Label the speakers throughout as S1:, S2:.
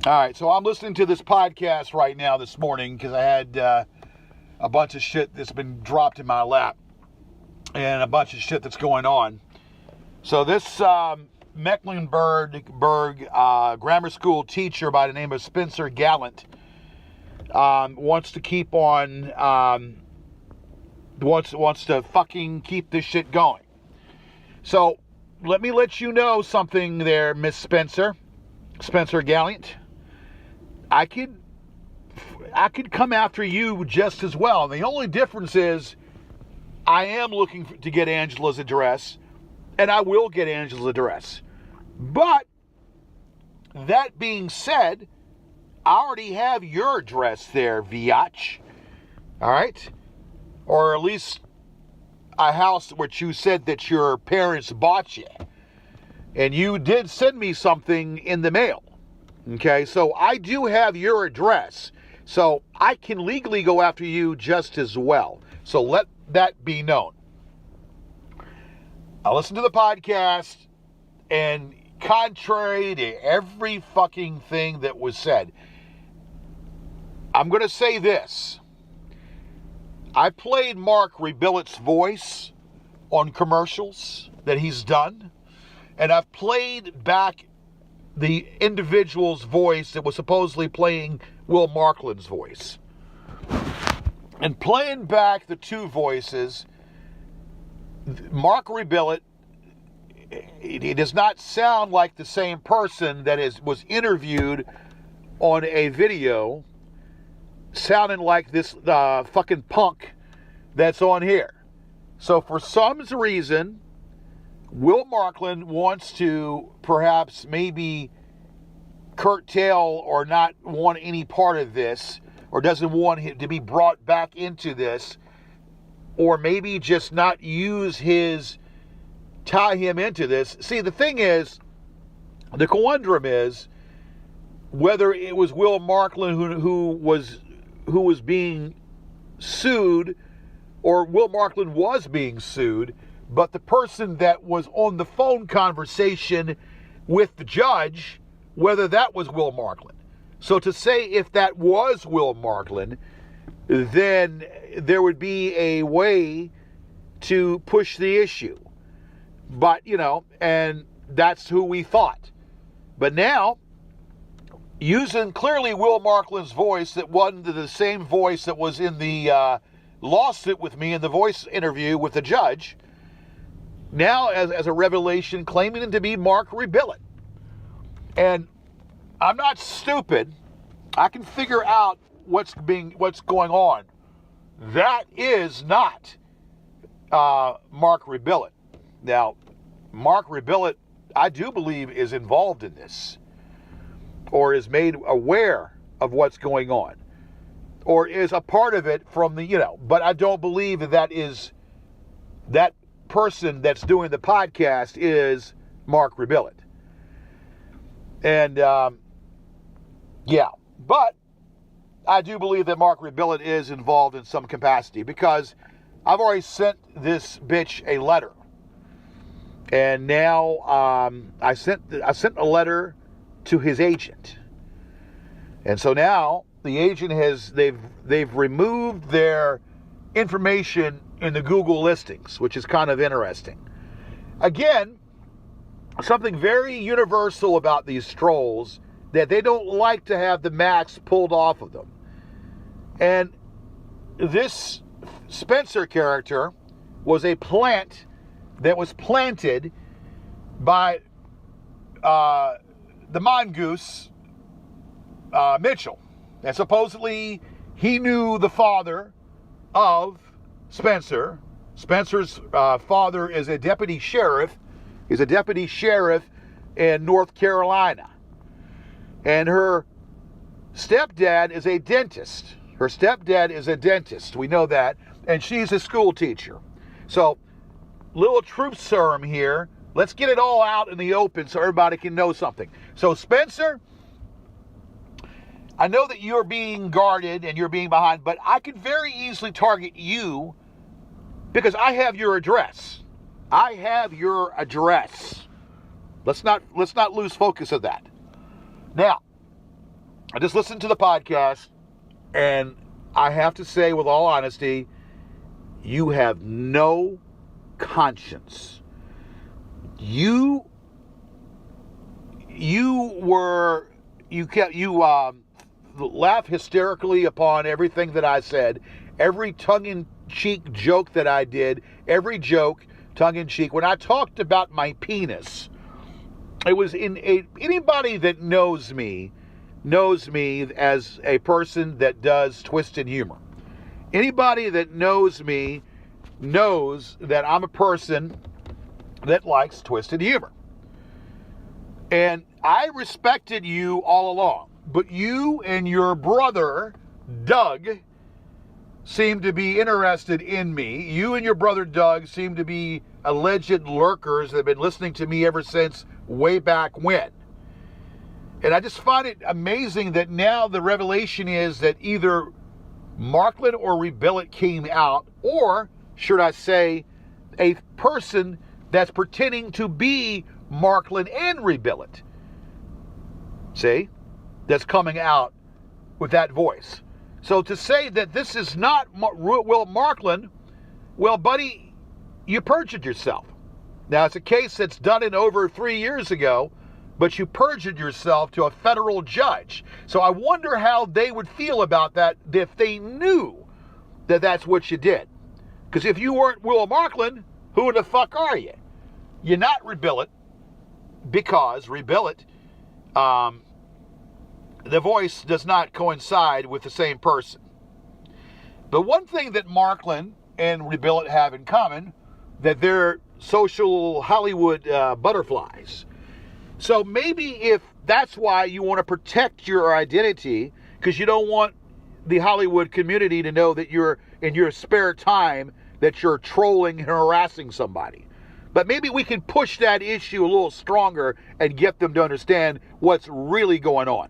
S1: All right, so I'm listening to this podcast right now this morning because I had a bunch of shit that's been dropped in my lap and a bunch of shit that's going on. So this Mecklenburg grammar school teacher by the name of Spencer Gallant wants to keep on, wants to fucking keep this shit going. So let me let you know something there, Miss Spencer Gallant. I could come after you just as well. The only difference is I am looking to get Angela's address, and I will get Angela's address. But that being said, I already have your address there, Viach. All right? Or at least a house which you said that your parents bought you. And you did send me something in the mail. Okay, so I do have your address. So I can legally go after you just as well. So let that be known. I listened to the podcast, and contrary to every fucking thing that was said, I'm going to say this. I played Mark Rebillet's voice on commercials that he's done, and I've played back the individual's voice that was supposedly playing Will Markland's voice. And playing back the two voices, Mark Rebillet, it does not sound like the same person that was interviewed on a video, sounding like this fucking punk that's on here. So for some reason, Will Markland wants to perhaps maybe curtail or not want any part of this, or doesn't want him to be brought back into this, or maybe just not tie him into this. See, the thing is, the conundrum is whether it was Will Markland who was being sued, or Will Markland was being sued, but the person that was on the phone conversation with the judge, whether that was Will Markland. So to say if that was Will Markland, then there would be a way to push the issue. But, and that's who we thought. But now, using clearly Will Markland's voice, that wasn't the same voice that was in the lawsuit with me in the voice interview with the judge, now as a revelation, claiming him to be Mark Rebillet. And I'm not stupid. I can figure out what's going on. That is not Mark Rebillet. Now, Mark Rebillet, I do believe, is involved in this, or is made aware of what's going on, or is a part of it from but I don't believe that person that's doing the podcast is Mark Rebillet. And but I do believe that Mark Rebillet is involved in some capacity, because I've already sent this bitch a letter, and now I sent a letter to his agent, and so now the agent they've removed their information in the Google listings, which is kind of interesting. Again, something very universal about these trolls, that they don't like to have the masks pulled off of them. And this Spencer character was a plant that was planted by the mongoose Mitchell. And supposedly he knew the father of Spencer. Spencer's father is a deputy sheriff. He's a deputy sheriff in North Carolina. And her stepdad is a dentist. We know that. And she's a school teacher. So, little truth serum here. Let's get it all out in the open so everybody can know something. So, Spencer, I know that you're being guarded and you're being behind, but I could very easily target you because I have your address. Let's not lose focus of that. Now, I just listened to the podcast, and I have to say with all honesty, you have no conscience. You laugh hysterically upon everything that I said, every tongue-in-cheek joke that I did, every joke tongue-in-cheek. When I talked about my penis, it was anybody that knows me as a person that does twisted humor. Anybody that knows me knows that I'm a person that likes twisted humor. And I respected you all along. But you and your brother, Doug, seem to be interested in me. You and your brother, Doug, seem to be alleged lurkers that have been listening to me ever since way back when. And I just find it amazing that now the revelation is that either Markland or Rebuild It came out, or should I say, a person that's pretending to be Markland and Rebuild It. See? That's coming out with that voice. So to say that this is not Will Markland, well, buddy, you perjured yourself. Now, it's a case that's done in over 3 years ago, but you perjured yourself to a federal judge. So I wonder how they would feel about that if they knew that that's what you did. Because if you weren't Will Markland, who the fuck are you? You're not Rebuild It, because Rebuild It, the voice does not coincide with the same person. But one thing that Markland and Rebuild It have in common, that they're social Hollywood butterflies. So maybe if that's why you want to protect your identity, because you don't want the Hollywood community to know that you're in your spare time that you're trolling and harassing somebody. But maybe we can push that issue a little stronger and get them to understand what's really going on.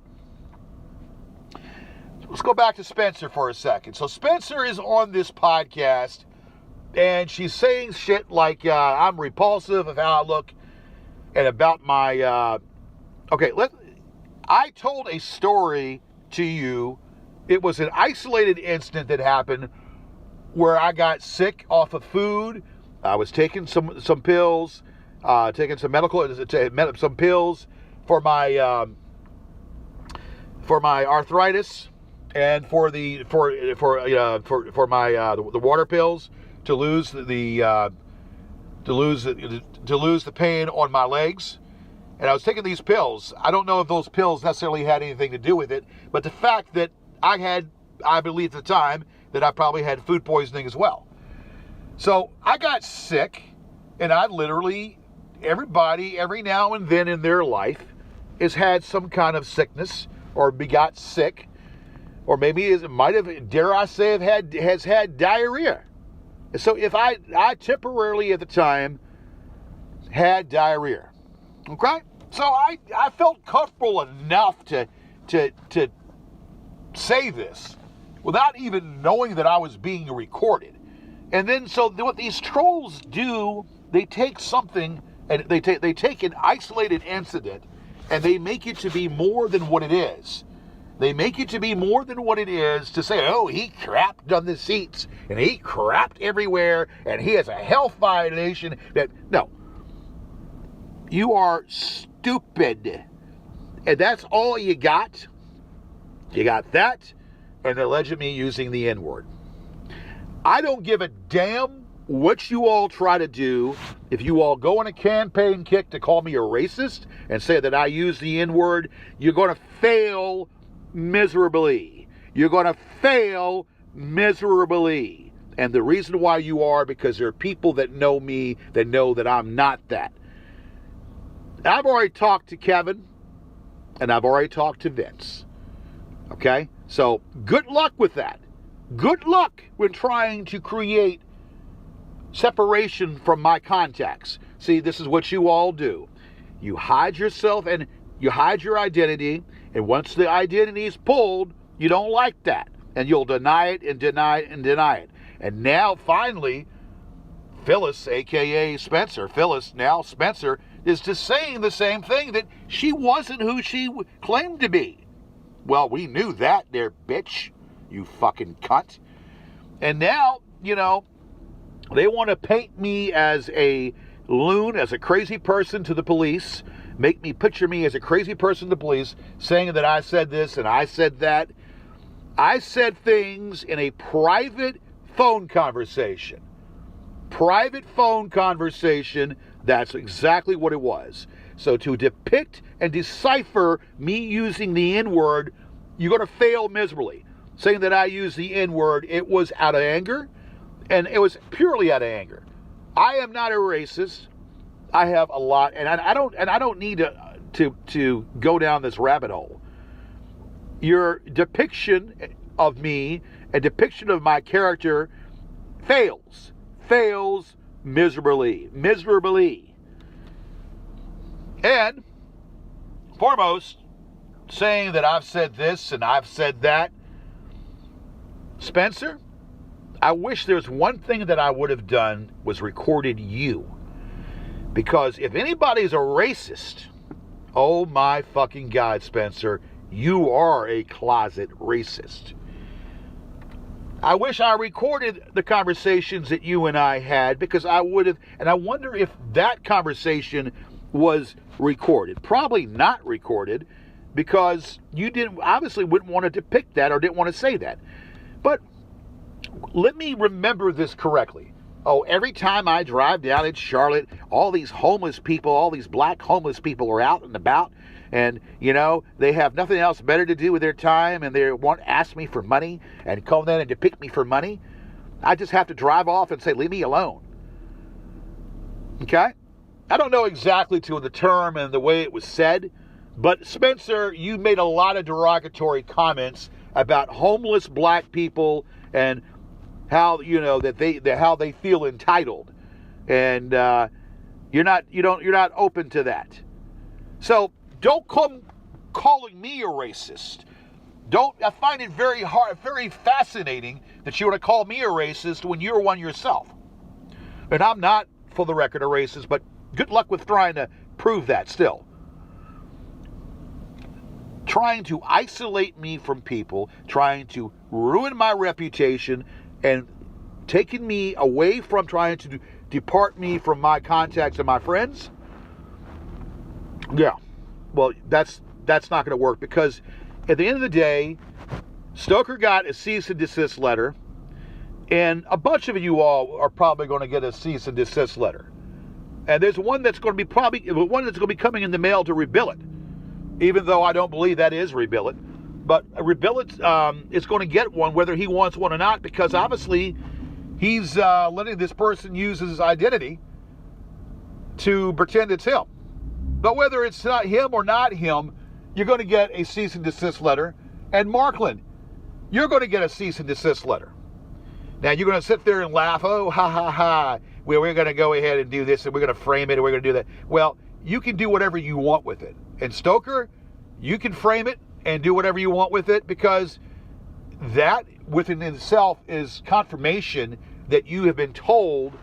S1: Let's go back to Spencer for a second. So Spencer is on this podcast, and she's saying shit like I'm repulsive of how I look, and about my... I told a story to you. It was an isolated incident that happened where I got sick off of food. I was taking some pills, taking some some pills for my arthritis, and for the water pills to lose the pain on my legs. And I was taking these pills. I don't know if those pills necessarily had anything to do with it, but the fact that I believe at the time that I probably had food poisoning as well. So I got sick, and everybody every now and then in their life has had some kind of sickness or got sick, or maybe it might have, dare I say, has had diarrhea. So if I temporarily at the time had diarrhea, okay? So I felt comfortable enough to say this without even knowing that I was being recorded. And then, so what these trolls do, they take something, and they take an isolated incident, and they make it to be more than what it is. They make it to be more than what it is to say, oh, he crapped on the seats, and he crapped everywhere, and he has a health violation. No. You are stupid. And that's all you got. You got that, and allegedly using the N-word. I don't give a damn what you all try to do. If you all go on a campaign kick to call me a racist and say that I use the N-word, you're going to fail miserably. You're going to fail miserably. And the reason why you are, because there are people that know me that know that I'm not that. I've already talked to Kevin, and I've already talked to Vince. Okay? So good luck with that. Good luck when trying to create separation from my contacts. See, this is what you all do. You hide yourself and you hide your identity, and once the identity is pulled, you don't like that. And you'll deny it and deny it and deny it. And now, finally, Phyllis, a.k.a. Spencer, is just saying the same thing, that she wasn't who she claimed to be. Well, we knew that there, bitch. You fucking cunt. And now, they want to paint me as a loon, as a crazy person to the police, make me picture me as a crazy person to the police, saying that I said this and I said that. I said things in a private phone conversation. Private phone conversation, that's exactly what it was. So to depict and decipher me using the N-word, you're going to fail miserably. Saying that I used the N-word, it was out of anger, and it was purely out of anger. I am not a racist. I have a lot, and I don't need to go down this rabbit hole. Your depiction of me, a depiction of my character, fails miserably. And foremost, saying that I've said this and I've said that, Spencer, I wish there's one thing that I would have done was recorded you. Because if anybody's a racist, oh my fucking God, Spencer, you are a closet racist. I wish I recorded the conversations that you and I had, because I would have, and I wonder if that conversation was recorded. Probably not recorded, because you obviously wouldn't want to depict that or didn't want to say that. But let me remember this correctly. Oh, every time I drive down in Charlotte, all these homeless people, all these black homeless people are out and about, and, they have nothing else better to do with their time, and they ask me for money and come in and depict me for money. I just have to drive off and say, leave me alone. Okay? I don't know exactly to the term and the way it was said, but Spencer, you made a lot of derogatory comments about homeless black people and how how they feel entitled, and you're not open to that. So don't come calling me a racist. I find it very fascinating that you want to call me a racist when you're one yourself. And I'm not, for the record, a racist, but good luck with trying to prove that still. Trying to isolate me from people, trying to ruin my reputation, and taking me away from trying to depart me from my contacts and my friends. Yeah, well, that's not going to work, because at the end of the day, Stoker got a cease and desist letter, and a bunch of you all are probably going to get a cease and desist letter. And there's one that's going to be coming in the mail to Rebillet, even though I don't believe that is Rebillet. But Rebillet is going to get one whether he wants one or not, because obviously he's letting this person use his identity to pretend it's him. But whether it's not him or not him, you're going to get a cease and desist letter. And Markland, you're going to get a cease and desist letter. Now you're going to sit there and laugh, oh, ha, ha, ha. We're going to go ahead and do this, and we're going to frame it, and we're going to do that. Well, you can do whatever you want with it. And Stoker, you can frame it and do whatever you want with it, because that within itself is confirmation that you have been told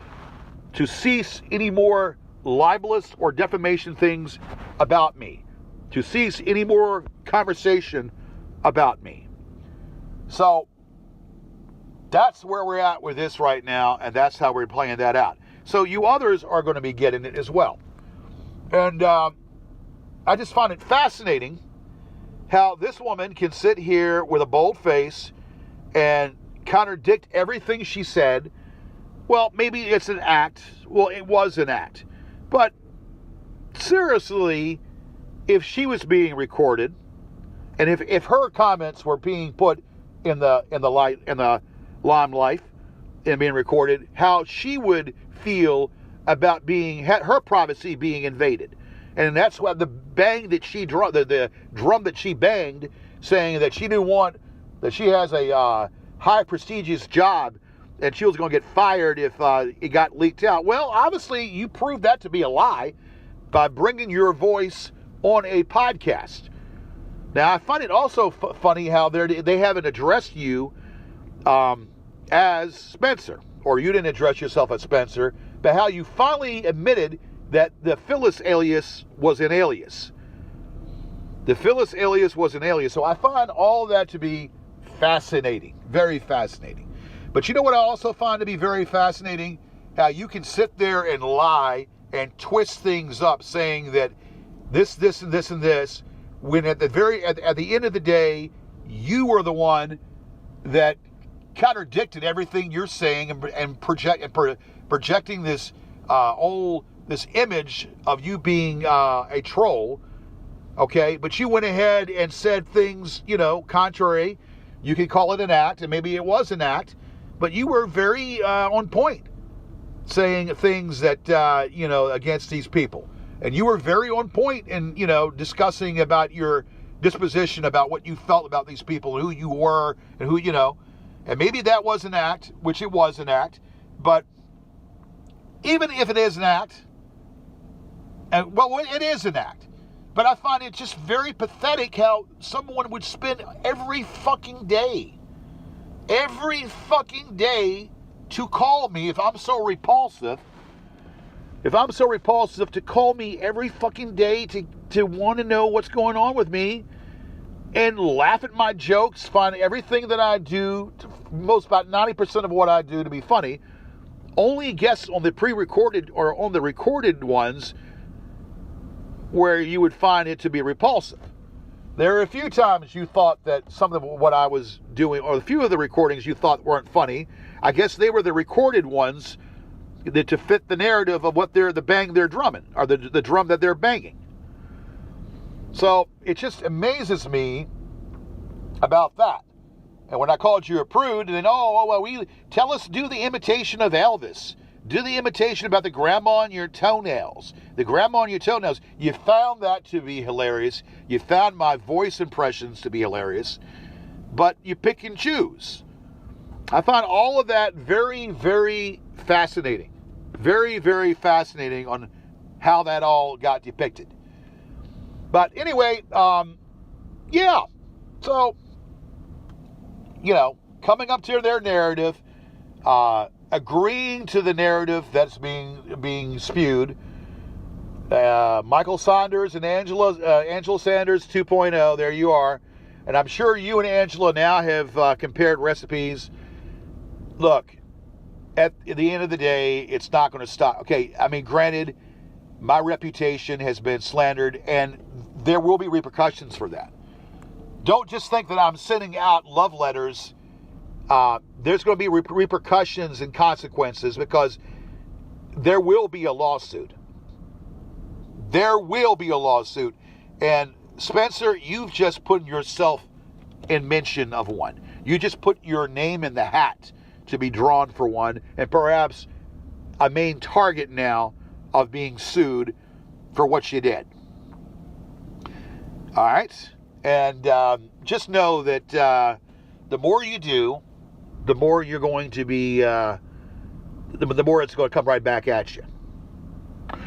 S1: to cease any more libelous or defamation things about me, to cease any more conversation about me. So that's where we're at with this right now, and that's how we're playing that out. So you others are going to be getting it as well. And I just find it fascinating how this woman can sit here with a bold face and contradict everything she said. Well, maybe it's an act. Well, it was an act. But seriously, if she was being recorded, and if her comments were being put in the limelight and being recorded, how she would feel about her privacy being invaded. And that's why the bang that she the drum that she banged, saying that she didn't want, that she has a high prestigious job and she was going to get fired if it got leaked out. Well, obviously you proved that to be a lie by bringing your voice on a podcast. Now I find it also funny how they haven't addressed you as Spencer, or you didn't address yourself as Spencer, but how you finally admitted that the Phyllis alias was an alias. The Phyllis alias was an alias. So I find all that to be fascinating, very fascinating. But you know what I also find to be very fascinating? How you can sit there and lie and twist things up, saying that this, and this, and this, when at the end of the day, you were the one that contradicted everything you're saying and projecting this this image of you being a troll. Okay, but you went ahead and said things, contrary. You could call it an act, and maybe it was an act, but you were very on point, saying things that, against these people. And you were very on point in, discussing about your disposition, about what you felt about these people, and who you were, and who, and maybe that was an act, which it was an act, but even if it is an act, and well, it is an act, but I find it just very pathetic how someone would spend every fucking day to call me, if I'm so repulsive, to call me every fucking day to want to know what's going on with me and laugh at my jokes, find everything that I do, about 90% of what I do to be funny, only guess on the pre-recorded or on the recorded ones where you would find it to be repulsive. There are a few times you thought that some of what I was doing, or a few of the recordings you thought weren't funny. I guess they were the recorded ones that to fit the narrative of what the bang they're drumming, or the drum that they're banging. So it just amazes me about that. And when I called you a prude, and then, do the imitation of Elvis. Do the imitation about the grandma on your toenails. The grandma on your toenails. You found that to be hilarious. You found my voice impressions to be hilarious. But you pick and choose. I find all of that very, very fascinating. Very, very fascinating on how that all got depicted. But anyway, yeah. So, coming up to their narrative, agreeing to the narrative that's being spewed. Michael Saunders and Angela Sanders 2.0, there you are. And I'm sure you and Angela now have compared recipes. Look, at the end of the day, it's not going to stop. Okay, I mean, granted, my reputation has been slandered, and there will be repercussions for that. Don't just think that I'm sending out love letters. There's going to be repercussions and consequences, because there will be a lawsuit. There will be a lawsuit. And Spencer, you've just put yourself in mention of one. You just put your name in the hat to be drawn for one, and perhaps a main target now of being sued for what you did. All right? And just know that the more you do, the more you're going to be, the more it's going to come right back at you.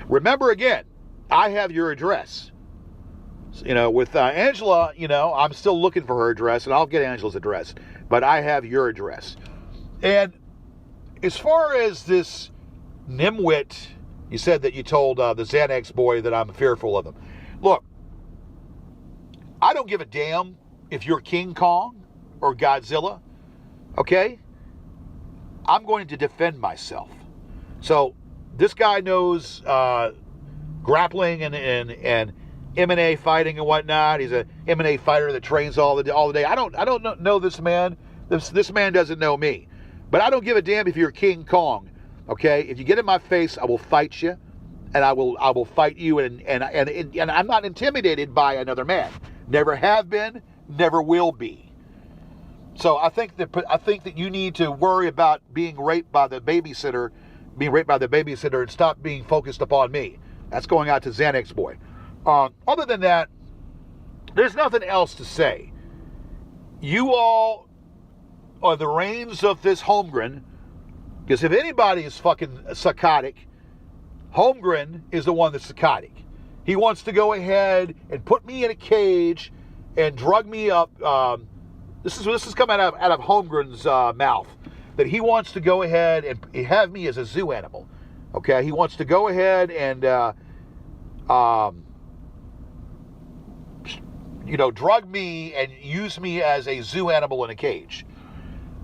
S1: Remember, again, I have your address. With Angela, I'm still looking for her address, and I'll get Angela's address. But I have your address. And as far as this nimwit, you said that you told the Xanax boy that I'm fearful of him. Look, I don't give a damn if you're King Kong or Godzilla, okay? I'm going to defend myself. So this guy knows grappling and MMA fighting and whatnot. He's a MMA fighter that trains all the day. I don't know this man. This man doesn't know me. But I don't give a damn if you're King Kong, okay? If you get in my face, I will fight you, and I will fight you, and I'm not intimidated by another man. Never have been, never will be. So I think that you need to worry about being raped by the babysitter, and stop being focused upon me. That's going out to Xanax boy. Other than that, there's nothing else to say. You all are the reins of this Holmgren, because if anybody is fucking psychotic, Holmgren is the one that's psychotic. He wants to go ahead and put me in a cage and drug me up. This is coming out of Holmgren's mouth, that he wants to go ahead and have me as a zoo animal. Okay, he wants to go ahead and drug me and use me as a zoo animal in a cage.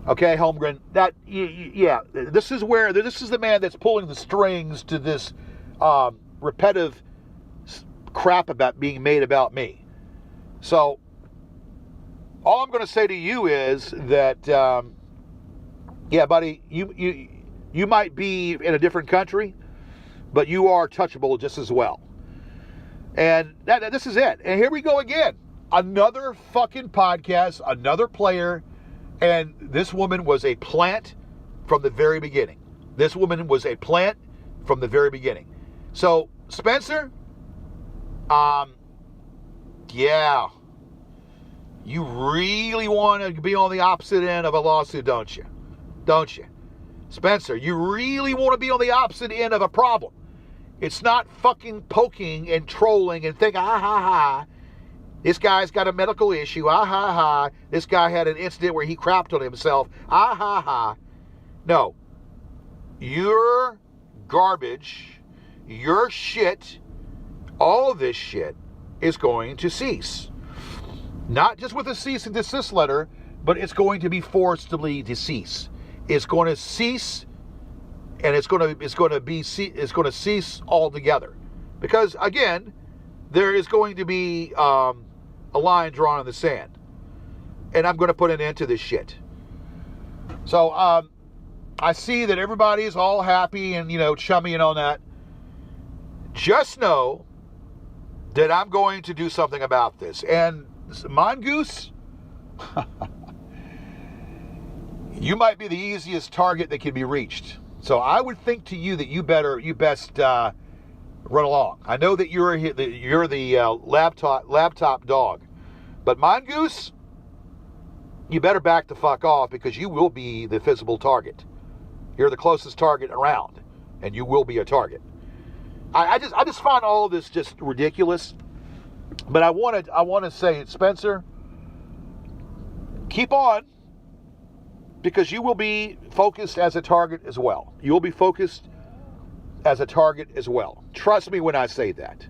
S1: Okay, Holmgren, this is the man that's pulling the strings to this repetitive crap about being made about me. So, all I'm going to say to you is that, buddy, you might be in a different country, but you are touchable just as well. And this is it. And here we go again. Another fucking podcast, another player. And this woman was a plant from the very beginning. So, Spencer, you really want to be on the opposite end of a lawsuit, don't you? Spencer, you really want to be on the opposite end of a problem. It's not fucking poking and trolling and thinking, this guy's got a medical issue, this guy had an incident where he crapped on himself, No. Your garbage, your shit, all of this shit is going to cease. Not just with a cease and desist letter, but it's going to be forcibly to cease. It's going to cease, and it's going to cease altogether, because again, there is going to be a line drawn in the sand, and I'm going to put an end to this shit. So I see that everybody's all happy and chummy and all that. Just know that I'm going to do something about this, and Mongoose, you might be the easiest target that can be reached. So I would think to you that you best run along. I know that you're the laptop dog, but Mongoose, you better back the fuck off, because you will be the visible target. You're the closest target around, and you will be a target. I just find all of this just ridiculous. But I want to say, Spencer, keep on, because you will be focused as a target as well. You will be focused as a target as well. Trust me when I say that.